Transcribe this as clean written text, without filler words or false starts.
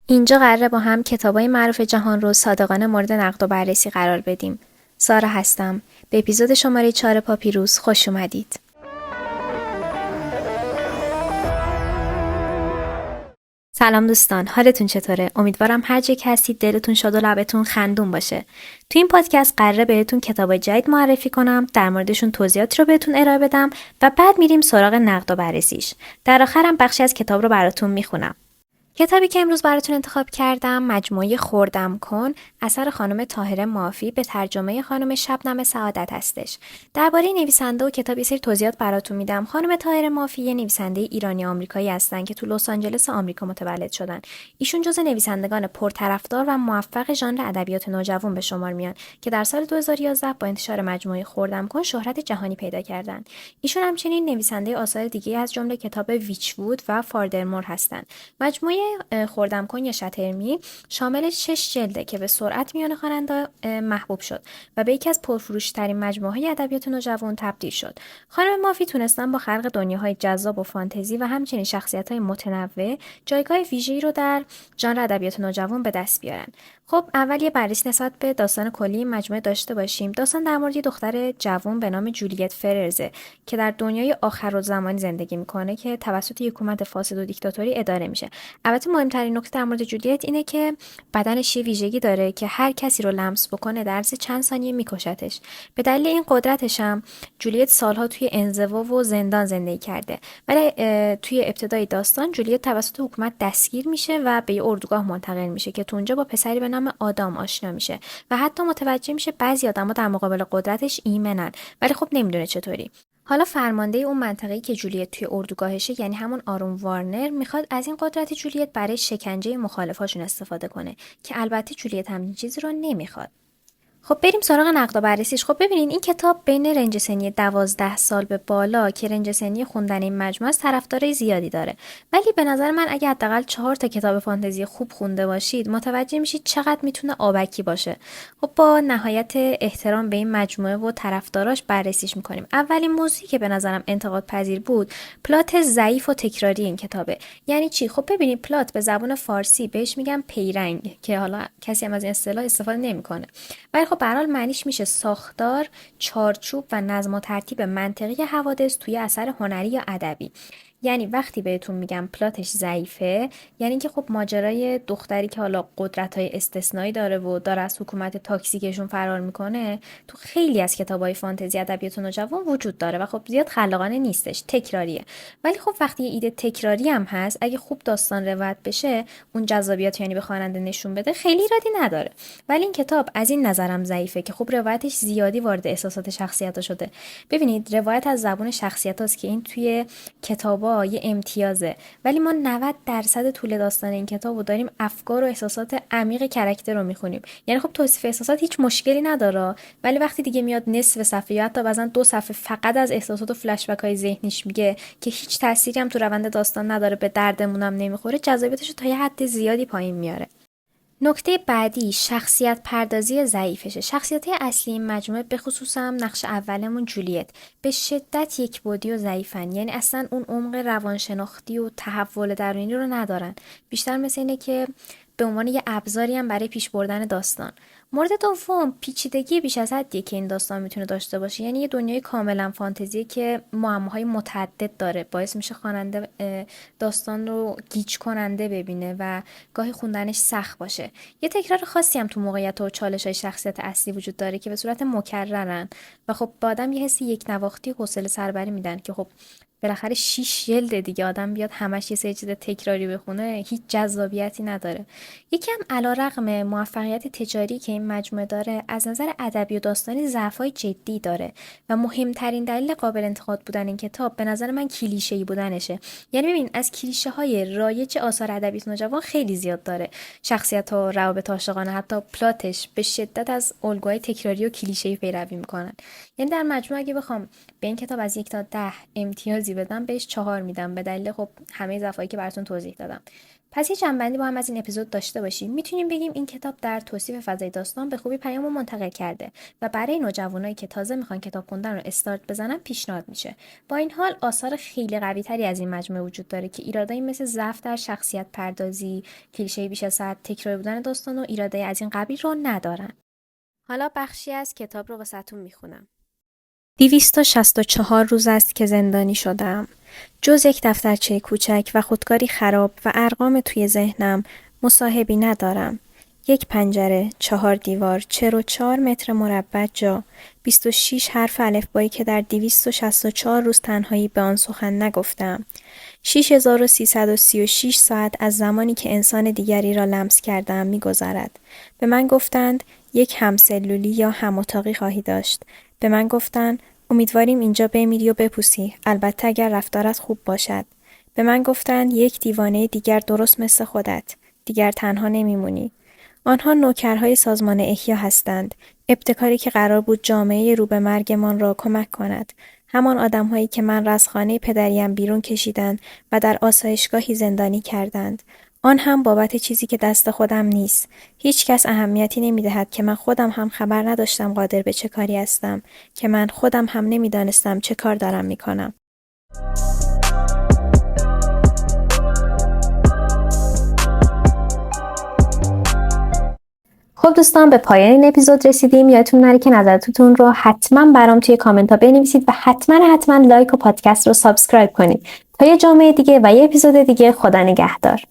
اینجا قراره با هم کتابای معروف جهان رو صادقانه مورد نقد و بررسی قرار بدیم. سارا هستم. به اپیزود شماره 4 پاپیروس خوش اومدید. سلام دوستان، حالتون چطوره؟ امیدوارم هر جا که هستید دلتون شاد و لبتون خندون باشه. تو این پادکست قراره بهتون کتابای جدید معرفی کنم، در موردشون توضیحات رو بهتون ارائه بدم و بعد میریم سراغ نقد و بررسیش. در آخرم بخشی از کتاب رو براتون میخونم. کتابی که امروز براتون انتخاب کردم مجموعه خوردم کن اثر خانم طاهره مافی به ترجمه خانم شبنم سعادت هستش. درباره نویسنده و کتاب یه سری توضیحات براتون میدم. خانم طاهره مافی یه نویسنده ایرانی آمریکایی هستن که تو لس آنجلس آمریکا متولد شدن. ایشون جزو نویسندگان پرطرفدار و موفق ژانر ادبیات نوجوان به شمار میان که در سال 2011 با انتشار مجموعه خوردم کن شهرت جهانی پیدا کردند. ایشون همچنین نویسنده آثار دیگه از جمله کتاب ویچ‌وود و فاردرمور هستند. مجموعه خوردم کن یا شترمی شامل 6 جلده که به سرعت میان خواننده محبوب شد و به یکی از پرفروش‌ترین مجموعه‌های ادبیات نوجوان تبدیل شد. خانم مافی تونستن با خلق دنیاهای جذاب و فانتزی و همچنین شخصیت‌های متنوع جایگاه ویژه‌ای رو در ژانر ادبیات نوجوان به دست بیارن. خب اول یه بررسی نسبت به داستان کلی این مجموعه داشته باشیم. داستان در مورد یه دختر جوان به نام جولیت فررزه که در دنیای آخرالزمانی زندگی میکنه که توسط یک حکومت فاسد و دیکتاتوری اداره میشه. البته مهمترین نکته در مورد جولیت اینه که بدنش یه ویژگی داره که هر کسی رو لمس بکنه در عرض چند ثانیه میکشتش. به دلیل این قدرتش هم جولیت سالها توی انزوا و زندان زندگی کرده. ولی توی ابتدای داستان جولیت توسط حکومت دستگیر میشه و به یه اردوگاه منتقل میشه که تو اونجا با پسری به نام آدام آشنا میشه و حتی متوجه میشه بعضی آدما در مقابل قدرتش ایمنن، ولی خب نمیدونه چطوری. حالا فرمانده اون منطقه‌ای که جولیت توی اردوگاهشه، یعنی همون آروم وارنر، میخواد از این قدرت جولیت برای شکنجه مخالفاشون استفاده کنه که البته جولیت همین چیزی رو نمیخواد. خب بریم سراغ نقد و بررسیش. خب ببینین این کتاب بین رنج سنی 12 سال به بالا که رنج سنی خوندن این مجموعه است طرفدارای زیادی داره. ولی به نظر من اگه حداقل 4 تا کتاب فانتزی خوب خونده باشید متوجه میشید چقدر میتونه آبکی باشه. خب با نهایت احترام به این مجموعه و طرفداراش بررسیش میکنیم. اولین موضوعی که به نظرم انتقاد پذیر بود پلات ضعیف و تکراری این کتابه. یعنی چی؟ خب ببینید پلات به زبان فارسی بهش میگن پیرنگ که حالا کسی هم از این اصطلاح استفاده نمیکنه. ولی خب به هر حال معنیش میشه ساختار، چارچوب و نظم و ترتیب منطقی حوادث توی اثر هنری یا ادبی. یعنی وقتی بهتون میگم پلاتش ضعیفه، یعنی که خب ماجرای دختری که حالا قدرت‌های استثنایی داره و داره از حکومت تاکسیکشون فرار میکنه تو خیلی از کتابای فانتزی ادبیات نوجوان وجود داره و خب زیاد خلاقانه نیستش، تکراریه. ولی خب وقتی یه ایده تکراری هم هست، اگه خوب داستان روایت بشه، اون جذابیت یعنی به خواننده نشون بده، خیلی ایرادی نداره. ولی این کتاب از این نظرم ضعیفه که خب روایتش زیادی وارد احساسات شخصیت‌ها شده. ببینید روایت از زبون شخصیت‌هاست که این توی کتابا یه امتیازه، ولی ما 90% طول داستان این کتابو داریم افکار و احساسات عمیق کرکتر رو میخونیم. یعنی خب توصیف احساسات هیچ مشکلی نداره، ولی وقتی دیگه میاد نصف صفحه یا حتی بعضن 2 صفحه فقط از احساسات و فلش بک های ذهنیش میگه که هیچ تأثیری هم تو روند داستان نداره، به دردمون هم نمیخوره، جذابیتش رو تا یه حد زیادی پایین میاره. نکته بعدی شخصیت پردازی ضعیفشه. شخصیت اصلی این مجموعه به خصوص هم نقش اولمون جولیت به شدت یک بعدی و ضعیفن. یعنی اصلا اون عمق روانشناختی و تحول درونی رو ندارن. بیشتر مثل اینه که به عنوان یه ابزاری هم برای پیش بردن داستان. مورد دوم پیچیدگی بیش از حدیه که این داستان میتونه داشته باشه. یعنی یه دنیای کاملا فانتزیه که معماهای متعدد داره، باعث میشه خواننده داستان رو گیج کننده ببینه و گاهی خوندنش سخت باشه. یه تکرار خاصی هم تو موقعیت و چالش‌های شخصیت اصلی وجود داره که به صورت مکررن و خب به آدم یه حسی یک نواختی و حوصله سربری میدن که خب بالاخره 6 جلد دیگه، آدم بیاد همش یه سری چیز تکراری بخونه هیچ جذابیتی نداره. یکم علیرغم موفقیت تجاری که این مجموعه داره، از نظر ادبی و داستانی ضعف‌های جدی داره و مهمترین دلیل قابل انتقاد بودن این کتاب به نظر من کلیشه‌ای بودنشه. یعنی ببین از کلیشه‌های رایج آثار ادبی نوجوان خیلی زیاد داره. شخصیت‌ها، روابط عاشقانه، حتی پلاتش به شدت از الگوهای تکراری و کلیشه‌ای پیروی میکنن. یعنی در مجموع اگه بخوام به این کتاب از 1 تا 10 امتیازی بدم، بهش 4 میدم به دلیل خب همه ضعفایی که براتون توضیح دادم. پس یه جنبندی با هم از این اپیزود داشته باشیم. میتونیم بگیم این کتاب در توصیف فضای داستان به خوبی پیامو منتقل کرده و برای نوجوانایی که تازه میخوان کتاب خوندن رو استارت بزنن پیشنهاد میشه. با این حال آثار خیلی قوی‌تری از این مجموعه وجود داره که ایرادایی مثل ضعف در شخصیت پردازی، کلیشه بیش از حد، تکراری بودن داستان و ایرادای از این قبیل رو ندارن. حالا بخشی از کتاب رو واسهتون میخونم. 264 روز است که زندانی شدم. جز یک دفترچه کوچک و خودکاری خراب و ارقام توی ذهنم مصاحبی ندارم. یک پنجره، 4 دیوار، 44 متر مربع جا، 26 حرف الفبایی که در 264 روز تنهایی به آن سخن نگفتم. 6336 ساعت از زمانی که انسان دیگری را لمس کردم می‌گذرد. به من گفتند یک همسلولی یا هماتاقی خواهی داشت. به من گفتند امیدواریم اینجا بمیری و بپوسی، البته اگر رفتارت خوب باشد. به من گفتند یک دیوانه دیگر درست مثل خودت، دیگر تنها نمیمونی. آنها نوکرهای سازمان احیا هستند، ابتکاری که قرار بود جامعه رو به مرگمان را کمک کند. همان آدم‌هایی که من را از خانه پدریم بیرون کشیدند و در آسایشگاهی زندانی کردند. آن هم بابت چیزی که دست خودم نیست. هیچ کس اهمیتی نمی‌دهد که من خودم هم خبر نداشتم قادر به چه کاری هستم، که من خودم هم نمی‌دانستم چه کار دارم می‌کنم. خب دوستان، به پایان این اپیزود رسیدیم. یادتون نره که نظراتتون رو حتما برام توی کامنت ها بنویسید و حتما لایک و پادکست رو سابسکرایب کنید. تا یه جمعه دیگه و یه اپیزود دیگه، خدا نگهدار.